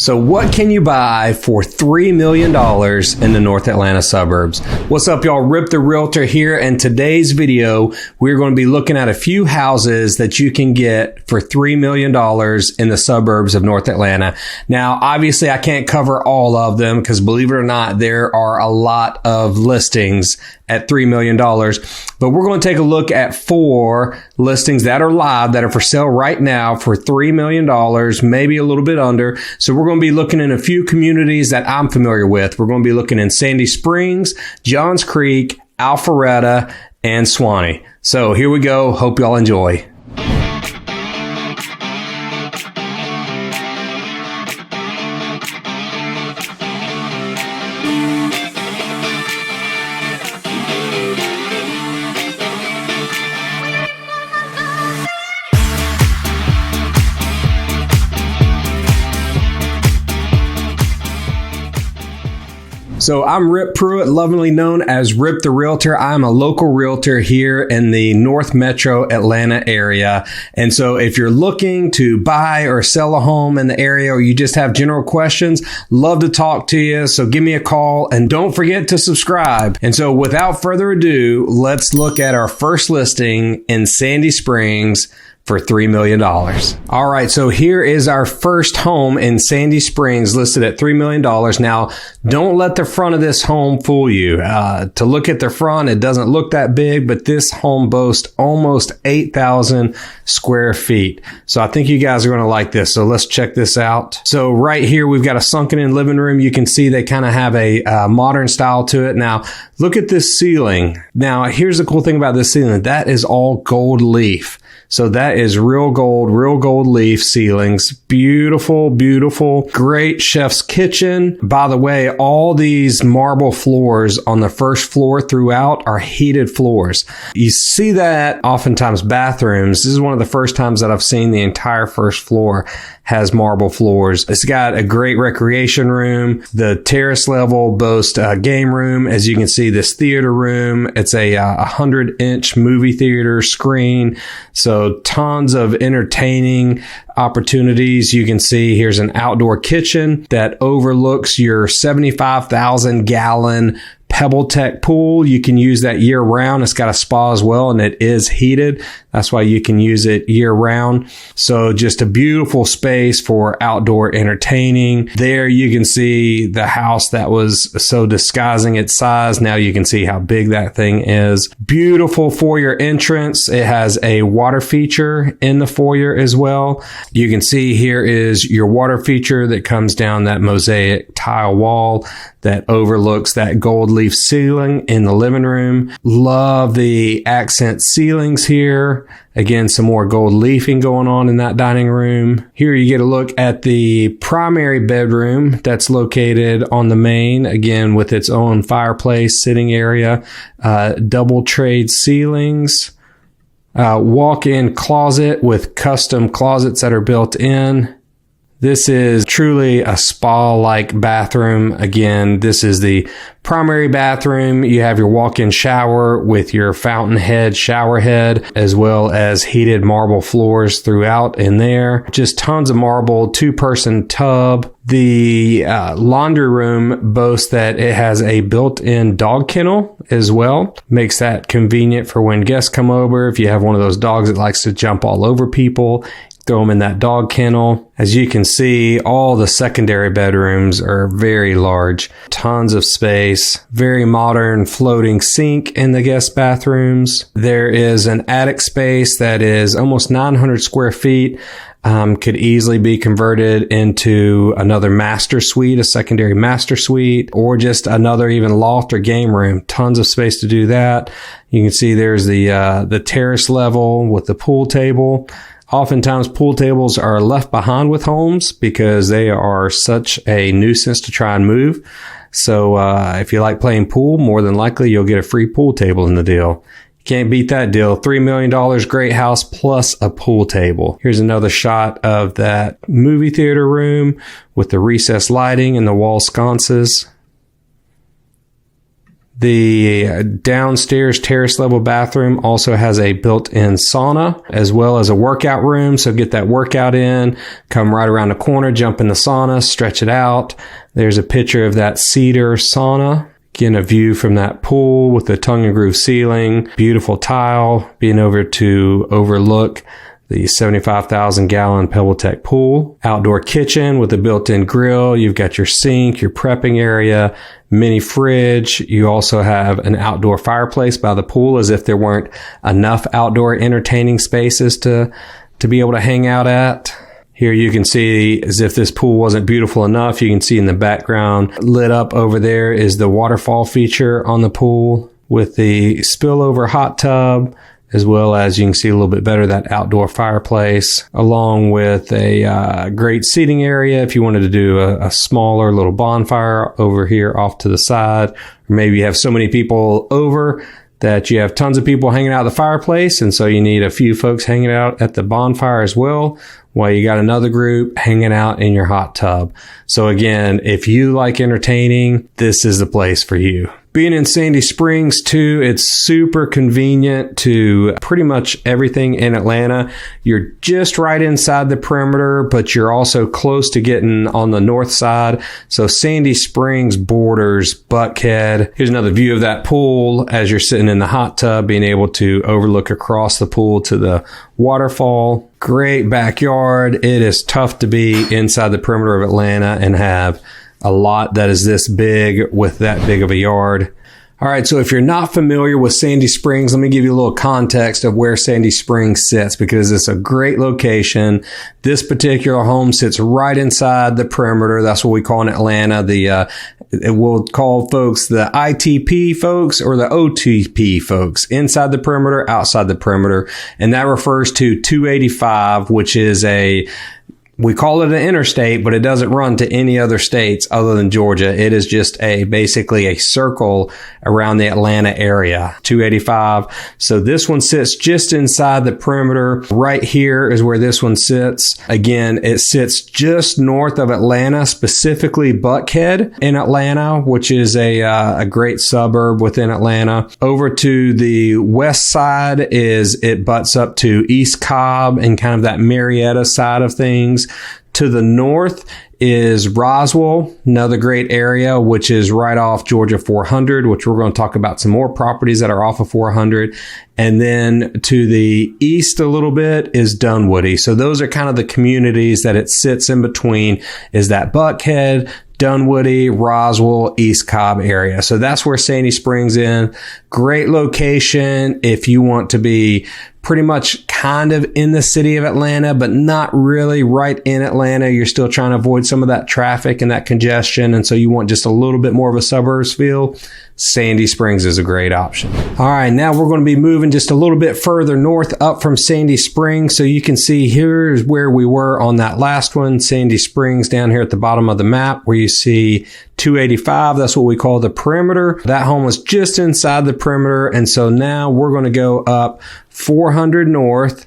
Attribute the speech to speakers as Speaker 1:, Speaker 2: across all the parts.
Speaker 1: So what can you buy for $3 million in the North Atlanta suburbs? What's up, y'all? Rip the Realtor here. In today's video, we're going to be looking at a few houses that you can get for $3 million in the suburbs of North Atlanta. Now, obviously, I can't cover all of them because, believe it or not, there are a lot of listings at $3 million. But we're going to take a look at 4 listings that are live, that are for sale right now for $3 million, maybe a little bit under. So we're going to be looking in a few communities that I'm familiar with. We're going to be looking in Sandy Springs, Johns Creek, Alpharetta, and Swanee. So here we go. Hope y'all enjoy. So I'm Rip Pruitt, lovingly known as Rip the Realtor. I'm a local realtor here in the North Metro Atlanta area. And so if you're looking to buy or sell a home in the area, or you just have general questions, love to talk to you. So give me a call and don't forget to subscribe. And so without further ado, let's look at our first listing in Sandy Springs for $3 million. All right, so here is our first home in Sandy Springs listed at $3 million. Now, don't let the front of this home fool you. To look at the front, it doesn't look that big, but this home boasts almost 8,000 square feet. So I think you guys are going to like this. So let's check this out. So right here, we've got a sunken in living room. You can see they kind of have a modern style to it. Now, look at this ceiling. Now, here's the cool thing about this ceiling. That is all gold leaf. So that is real gold leaf ceilings. Beautiful, beautiful. Great chef's kitchen. By the way, all these marble floors on the first floor throughout are heated floors. You see that oftentimes bathrooms. This is one of the first times that I've seen the entire first floor has marble floors. It's got a great recreation room. The terrace level boasts a game room. As you can see, this theater room, it's a 100-inch movie theater screen. So tons of entertaining opportunities. You can see here's an outdoor kitchen that overlooks your 75,000 gallon PebbleTech pool. You can use that year round. It's got a spa as well, and it is heated. That's why you can use it year round. So just a beautiful space for outdoor entertaining. There you can see the house that was so disguising its size. Now you can see how big that thing is. Beautiful foyer entrance. It has a water feature in the foyer as well. You can see here is your water feature that comes down that mosaic tile wall that overlooks that gold leaf ceiling in the living room. Love the accent ceilings here. Again, some more gold leafing going on in that dining room. Here you get a look at the primary bedroom that's located on the main, again with its own fireplace, sitting area, double trade ceilings, walk-in closet with custom closets that are built in. This is truly a spa-like bathroom. Again, this is the primary bathroom. You have your walk-in shower with your fountain head, shower head, as well as heated marble floors throughout in there. Just tons of marble, 2-person tub. The laundry room boasts that it has a built-in dog kennel as well. Makes that convenient for when guests come over. If you have one of those dogs that likes to jump all over people, throw them in that dog kennel. As you can see, all the secondary bedrooms are very large. Tons of space. Very modern floating sink in the guest bathrooms. There is an attic space that is almost 900 square feet. Could easily be converted into another master suite, a secondary master suite, or just another even loft or game room. Tons of space to do that. You can see there's the terrace level with the pool table. Oftentimes, pool tables are left behind with homes because they are such a nuisance to try and move. So if you like playing pool, more than likely you'll get a free pool table in the deal. Can't beat that deal. $3 million, great house, plus a pool table. Here's another shot of that movie theater room with the recessed lighting and the wall sconces. The downstairs terrace level bathroom also has a built-in sauna as well as a workout room. So get that workout in, come right around the corner, jump in the sauna, stretch it out. There's a picture of that cedar sauna. Again, a view from that pool with the tongue and groove ceiling, beautiful tile, being over to overlook the 75,000 gallon PebbleTech pool, outdoor kitchen with a built-in grill. You've got your sink, your prepping area, mini fridge. You also have an outdoor fireplace by the pool, as if there weren't enough outdoor entertaining spaces to be able to hang out at. Here you can see, as if this pool wasn't beautiful enough, you can see in the background lit up over there is the waterfall feature on the pool with the spillover hot tub, as well as you can see a little bit better that outdoor fireplace, along with a great seating area if you wanted to do a smaller little bonfire over here off to the side. Or maybe you have so many people over that you have tons of people hanging out at the fireplace, and so you need a few folks hanging out at the bonfire as well, while you got another group hanging out in your hot tub. So again, if you like entertaining, this is the place for you. Being in Sandy Springs too, it's super convenient to pretty much everything in Atlanta. You're just right inside the perimeter, but you're also close to getting on the north side. So Sandy Springs borders Buckhead. Here's another view of that pool as you're sitting in the hot tub, being able to overlook across the pool to the waterfall. Great backyard. It is tough to be inside the perimeter of Atlanta and have a lot that is this big with that big of a yard. All right, so if you're not familiar with Sandy Springs, let me give you a little context of where Sandy Springs sits, because it's a great location. This particular home sits right inside the perimeter. That's what we call in Atlanta we'll call folks the ITP folks or the OTP folks, inside the perimeter, outside the perimeter. And that refers to 285, which is we call it an interstate, but it doesn't run to any other states other than Georgia. It is just basically a circle around the Atlanta area, 285. So this one sits just inside the perimeter. Right here is where this one sits. Again, it sits just north of Atlanta, specifically Buckhead in Atlanta, which is a great suburb within Atlanta. Over to the west side it butts up to East Cobb and kind of that Marietta side of things. To the north is Roswell, another great area, which is right off Georgia 400, which we're going to talk about some more properties that are off of 400. And then to the east a little bit is Dunwoody. So those are kind of the communities that it sits in between, is that Buckhead, Dunwoody, Roswell, East Cobb area. So that's where Sandy Springs in. Great location if you want to be pretty much kind of in the city of Atlanta, but not really right in Atlanta. You're still trying to avoid some of that traffic and that congestion. And so you want just a little bit more of a suburbs feel. Sandy Springs is a great option. All right, now we're going to be moving just a little bit further north up from Sandy Springs. So you can see here's where we were on that last one, Sandy Springs, down here at the bottom of the map where you see 285. That's what we call the perimeter. That home was just inside the perimeter. And so now we're going to go up 400 north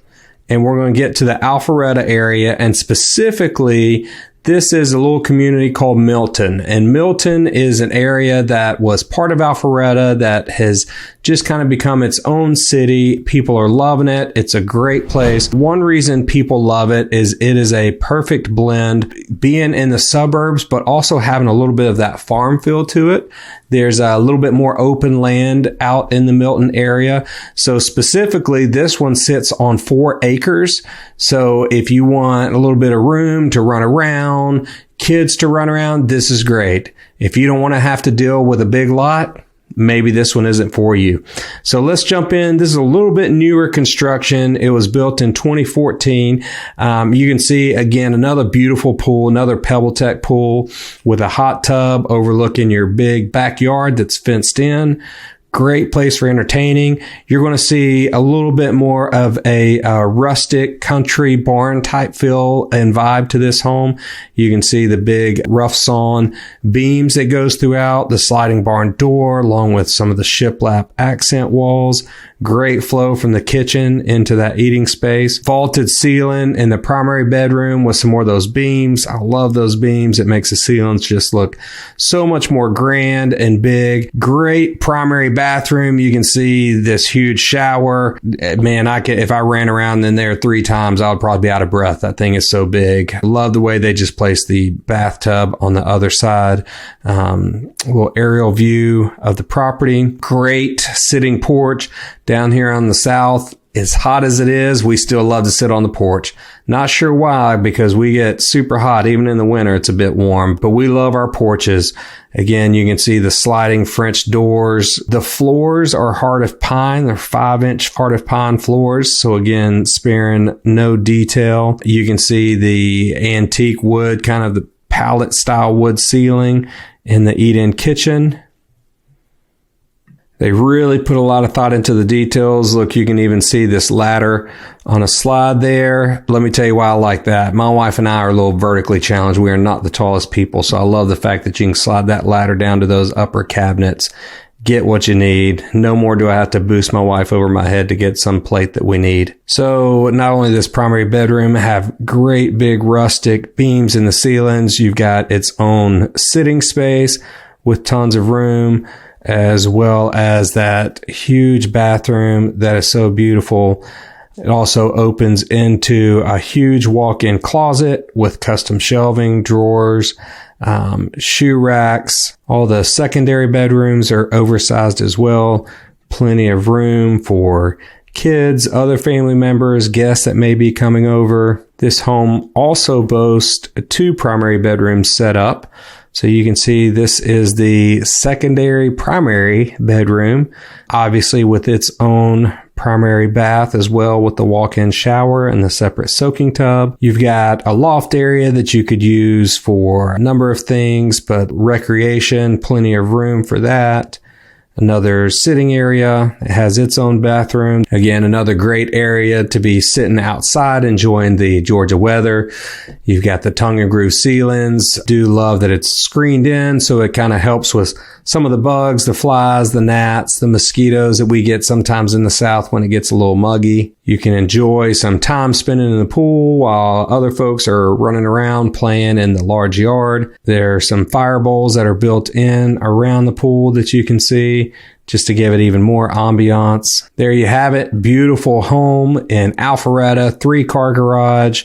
Speaker 1: and we're going to get to the Alpharetta area, and specifically this is a little community called Milton. And Milton is an area that was part of Alpharetta that has just kind of become its own city. People are loving it. It's a great place. One reason people love it is a perfect blend, being in the suburbs, but also having a little bit of that farm feel to it. There's a little bit more open land out in the Milton area. So specifically, this one sits on 4 acres. So if you want a little bit of room to run around, kids to run around, this is great. If you don't want to have to deal with a big lot, maybe this one isn't for you. So let's jump in. This is a little bit newer construction. It was built in 2014. You can see, again, another beautiful pool, another PebbleTech pool with a hot tub overlooking your big backyard that's fenced in. Great place for entertaining. You're going to see a little bit more of a rustic country barn type feel and vibe to this home. You can see the big rough sawn beams that goes throughout, the sliding barn door, along with some of the shiplap accent walls. Great flow from the kitchen into that eating space. Vaulted ceiling in the primary bedroom with some more of those beams. I love those beams. It makes the ceilings just look so much more grand and big. Great primary bathroom. You can see this huge shower. Man, if I ran around in there 3 times, I would probably be out of breath. That thing is so big. Love the way they just placed the bathtub on the other side. Little aerial view of the property. Great sitting porch. Down here on the south, as hot as it is, we still love to sit on the porch. Not sure why, because we get super hot. Even in the winter, it's a bit warm, but we love our porches. Again, you can see the sliding French doors. The floors are heart of pine. They're 5-inch heart of pine floors. So again, sparing no detail. You can see the antique wood, kind of the pallet style wood ceiling in the eat-in kitchen. They really put a lot of thought into the details. Look, you can even see this ladder on a slide there. Let me tell you why I like that. My wife and I are a little vertically challenged. We are not the tallest people, so I love the fact that you can slide that ladder down to those upper cabinets. Get what you need. No more do I have to boost my wife over my head to get some plate that we need. So not only this primary bedroom have great big rustic beams in the ceilings, you've got its own sitting space with tons of room, as well as that huge bathroom that is so beautiful. It also opens into a huge walk-in closet with custom shelving, drawers, shoe racks. All the secondary bedrooms are oversized as well. Plenty of room for kids, other family members, guests that may be coming over. This home also boasts 2 primary bedrooms set up. So you can see this is the secondary primary bedroom, obviously with its own primary bath as well, with the walk-in shower and the separate soaking tub. You've got a loft area that you could use for a number of things, but recreation, plenty of room for that. Another sitting area. It has its own bathroom. Again, another great area to be sitting outside enjoying the Georgia weather. You've got the tongue and groove ceilings. Do love that it's screened in, so it kind of helps with some of the bugs, the flies, the gnats, the mosquitoes that we get sometimes in the South when it gets a little muggy. You can enjoy some time spending in the pool while other folks are running around playing in the large yard. There are some fire bowls that are built in around the pool that you can see, just to give it even more ambiance. There you have it. Beautiful home in Alpharetta, 3-car garage.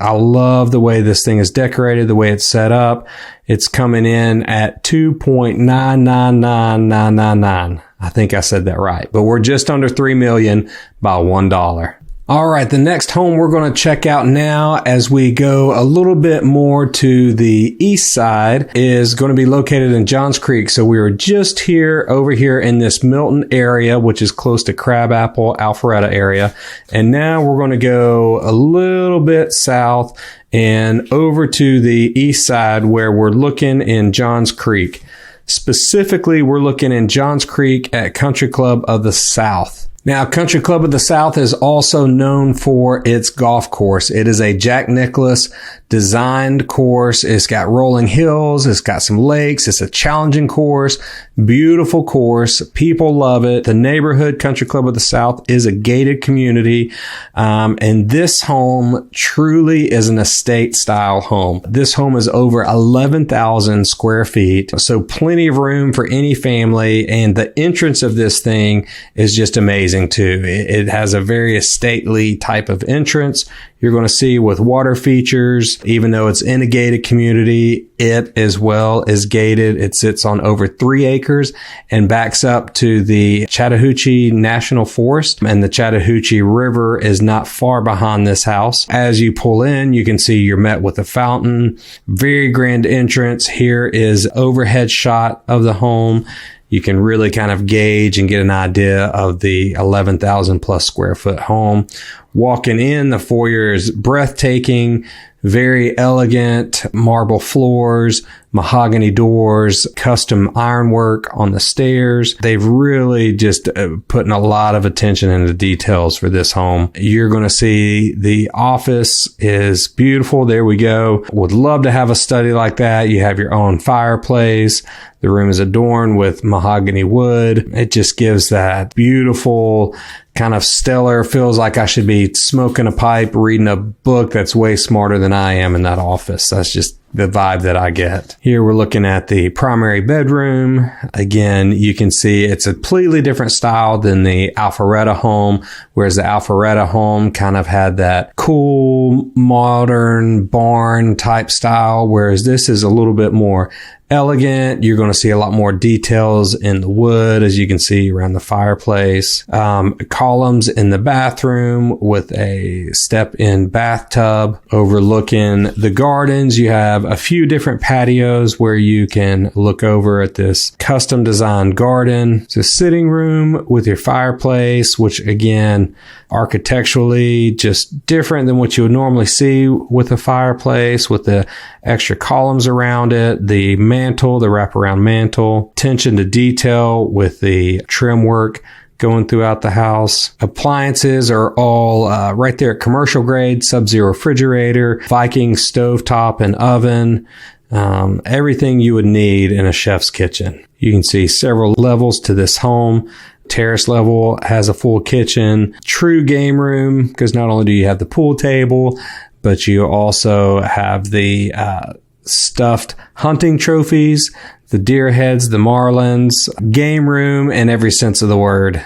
Speaker 1: I love the way this thing is decorated, the way it's set up. It's coming in at $2.999999. I think I said that right, but we're just under $3 million by $1. All right, the next home we're going to check out now as we go a little bit more to the east side is going to be located in Johns Creek. So we were just over here in this Milton area, which is close to Crabapple, Alpharetta area. And now we're going to go a little bit south and over to the east side where we're looking in Johns Creek. Specifically, we're looking in Johns Creek at Country Club of the South. Now, Country Club of the South is also known for its golf course. It is a Jack Nicklaus designed course. It's got rolling hills. It's got some lakes. It's a challenging course. Beautiful course. People love it. The neighborhood Country Club of the South is a gated community. And this home truly is an estate style home. This home is over 11,000 square feet. So plenty of room for any family. And the entrance of this thing is just amazing too. It has a very stately type of entrance. You're going to see with water features, even though it's in a gated community, it as well is gated. It sits on over 3 acres and backs up to the Chattahoochee National Forest, and the Chattahoochee River is not far behind this house. As you pull in, you can see you're met with a fountain. Very grand entrance. Here is overhead shot of the home. You can really kind of gauge and get an idea of the 11,000 plus square foot home. Walking in, the foyer is breathtaking, very elegant, marble floors, mahogany doors, custom ironwork on the stairs. They've really just putting a lot of attention into details for this home. You're going to see the office is beautiful. There we go. Would love to have a study like that. You have your own fireplace. The room is adorned with mahogany wood. It just gives that beautiful kind of stellar, feels like I should be smoking a pipe, reading a book that's way smarter than I am in that office. That's just the vibe that I get. Here we're looking at the primary bedroom. Again, you can see it's a completely different style than the Alpharetta home, whereas the Alpharetta home kind of had that cool, modern barn type style, whereas this is a little bit more elegant. You're going to see a lot more details in the wood, as you can see around the fireplace. Columns in the bathroom with a step-in bathtub overlooking the gardens. You have a few different patios where you can look over at this custom designed garden. It's a sitting room with your fireplace, which again, architecturally just different than what you would normally see with a fireplace, with the extra columns around it, the mantle, the wraparound mantle, attention to detail with the trim work going throughout the house. Appliances are all right there at commercial grade, Sub-Zero refrigerator, Viking stovetop and oven. Everything you would need in a chef's kitchen. You can see several levels to this home. Terrace level has a full kitchen, true game room, because not only do you have the pool table, but you also have the stuffed hunting trophies, the deer heads, the marlins, game room in every sense of the word.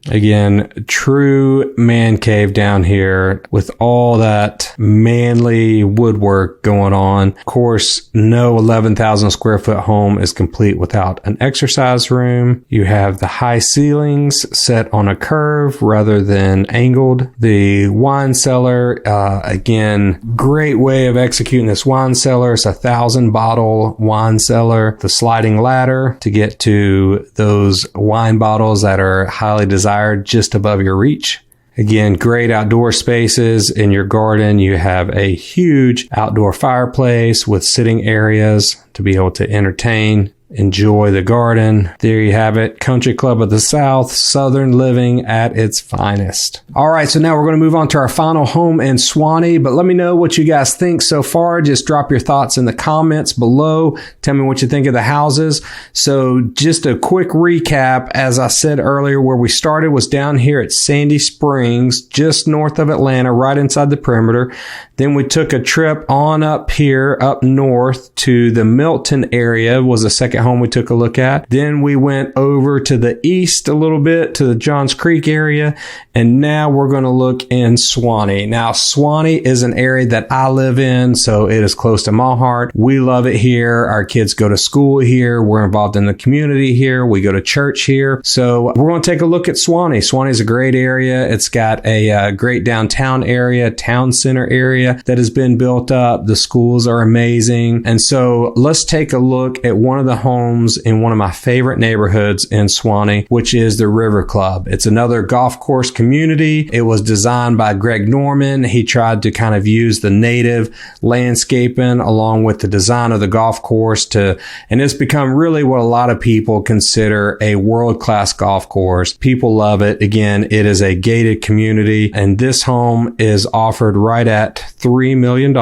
Speaker 1: Again, true man cave down here with all that manly woodwork going on. Of course, no 11,000 square foot home is complete without an exercise room. You have the high ceilings set on a curve rather than angled. The wine cellar, again, great way of executing this wine cellar. It's 1,000 bottle wine cellar. The sliding ladder to get to those wine bottles that are highly desired just above your reach. Again, great outdoor spaces in your garden. You have a huge outdoor fireplace with sitting areas to be able to entertain, enjoy the garden. There you have it. Country Club of the South, Southern living at its finest. All right, so now we're going to move on to our final home in Swanee, but let me know what you guys think so far. Just drop your thoughts in the comments below. Tell me what you think of the houses. So just a quick recap. As I said earlier, where we started was down here at Sandy Springs, just north of Atlanta, right inside the perimeter. Then we took a trip on up here, up north to the Milton area, was the second home we took a look at. Then we went over to the east a little bit to the Johns Creek area. And now we're going to look in Swanee. Now, Swanee is an area that I live in, so it is close to my heart. We love it here. Our kids go to school here. We're involved in the community here. We go to church here. So we're going to take a look at Swanee. Swanee is a great area. It's got a great downtown area, town center area that has been built up. The schools are amazing. And so let's take a look at one of the homes in one of my favorite neighborhoods in Swanee, which is the River Club. It's another golf course community. It was designed by Greg Norman. He tried to kind of use the native landscaping along with the design of the golf course and it's become really what a lot of people consider a world-class golf course. People love it. Again, it is a gated community, and this home is offered right at $3 million.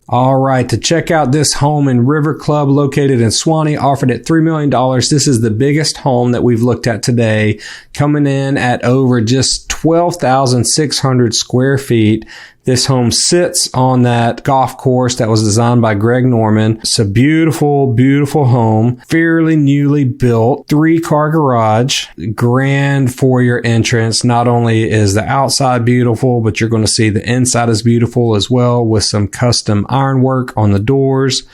Speaker 1: All right, to check out this home in River Club located in Swanee, offered at $3 million. This is the biggest home that we've looked at today, coming in at over just 12,600 square feet. This home sits on that golf course that was designed by Greg Norman. It's a beautiful, beautiful home, fairly newly built, 3-car garage, grand foyer entrance. Not only is the outside beautiful, but you're going to see the inside is beautiful as well with some custom ironwork on the doors.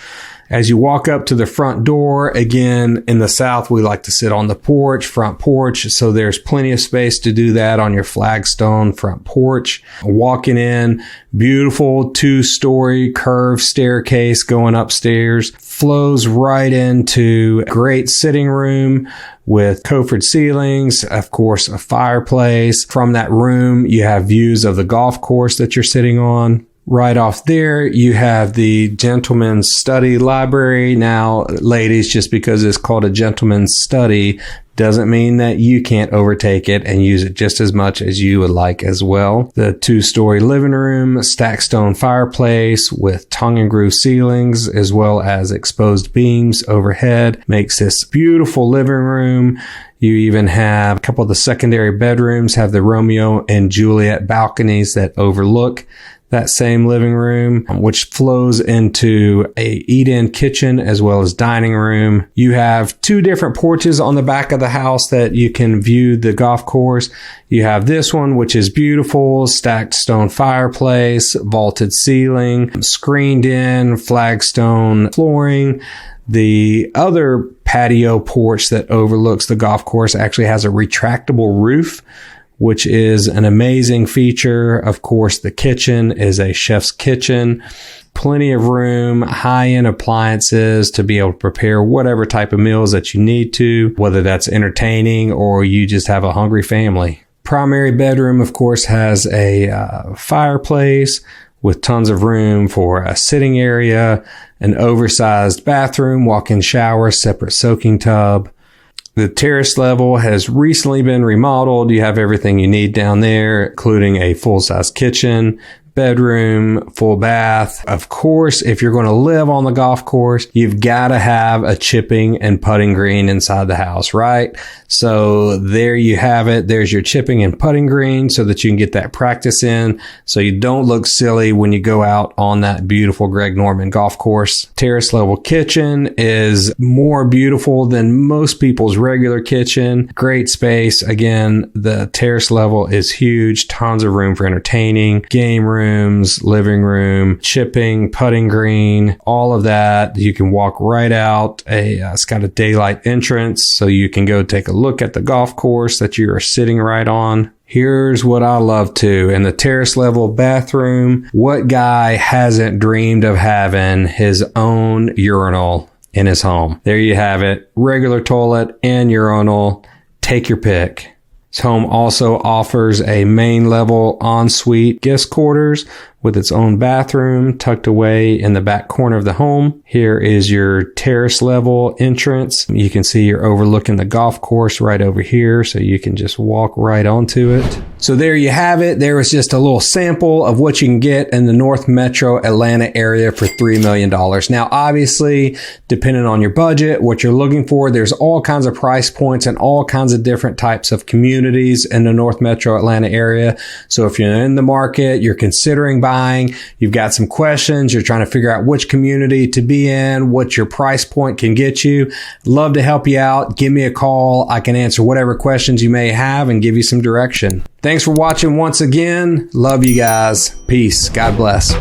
Speaker 1: As you walk up to the front door, again, in the South, we like to sit on the porch, front porch. So there's plenty of space to do that on your flagstone front porch. Walking in, beautiful 2-story curved staircase going upstairs, flows right into a great sitting room with coffered ceilings, of course, a fireplace. From that room, you have views of the golf course that you're sitting on. Right off there, you have the gentleman's study library. Now, ladies, just because it's called a gentleman's study doesn't mean that you can't overtake it and use it just as much as you would like as well. The 2-story living room, stacked stone fireplace with tongue and groove ceilings, as well as exposed beams overhead, makes this beautiful living room. You even have a couple of the secondary bedrooms, have the Romeo and Juliet balconies that overlook that same living room, which flows into a eat-in kitchen as well as dining room. You have 2 different porches on the back of the house that you can view the golf course. You have this one, which is beautiful, stacked stone fireplace, vaulted ceiling, screened in, flagstone flooring. The other patio porch that overlooks the golf course actually has a retractable roof, which is an amazing feature. Of course, the kitchen is a chef's kitchen. Plenty of room, high-end appliances to be able to prepare whatever type of meals that you need to, whether that's entertaining or you just have a hungry family. Primary bedroom, of course, has a fireplace with tons of room for a sitting area, an oversized bathroom, walk-in shower, separate soaking tub. The terrace level has recently been remodeled. You have everything you need down there, including a full-size kitchen, bedroom, full bath. Of course, if you're going to live on the golf course, you've got to have a chipping and putting green inside the house, right? So there you have it. There's your chipping and putting green so that you can get that practice in so you don't look silly when you go out on that beautiful Greg Norman golf course. Terrace level kitchen is more beautiful than most people's regular kitchen. Great space. Again, the terrace level is huge. Tons of room for entertaining, game rooms, living room, chipping, putting green, all of that. You can walk right out. It's got a daylight entrance so you can go take a look at the golf course that you are sitting right on. Here's what I love too. In the terrace level bathroom, what guy hasn't dreamed of having his own urinal in his home? There you have it. Regular toilet and urinal. Take your pick. This home also offers a main level ensuite guest quarters with its own bathroom tucked away in the back corner of the home. Here is your terrace level entrance. You can see you're overlooking the golf course right over here, so you can just walk right onto it. So there you have it. There was just a little sample of what you can get in the North Metro Atlanta area for $3 million. Now, obviously, depending on your budget, what you're looking for, there's all kinds of price points and all kinds of different types of communities in the North Metro Atlanta area. So if you're in the market, you're considering buying, you've got some questions, you're trying to figure out which community to be in, what your price point can get you, love to help you out. Give me a call. I can answer whatever questions you may have and give you some direction. Thanks for watching once again. Love you guys. Peace. God bless.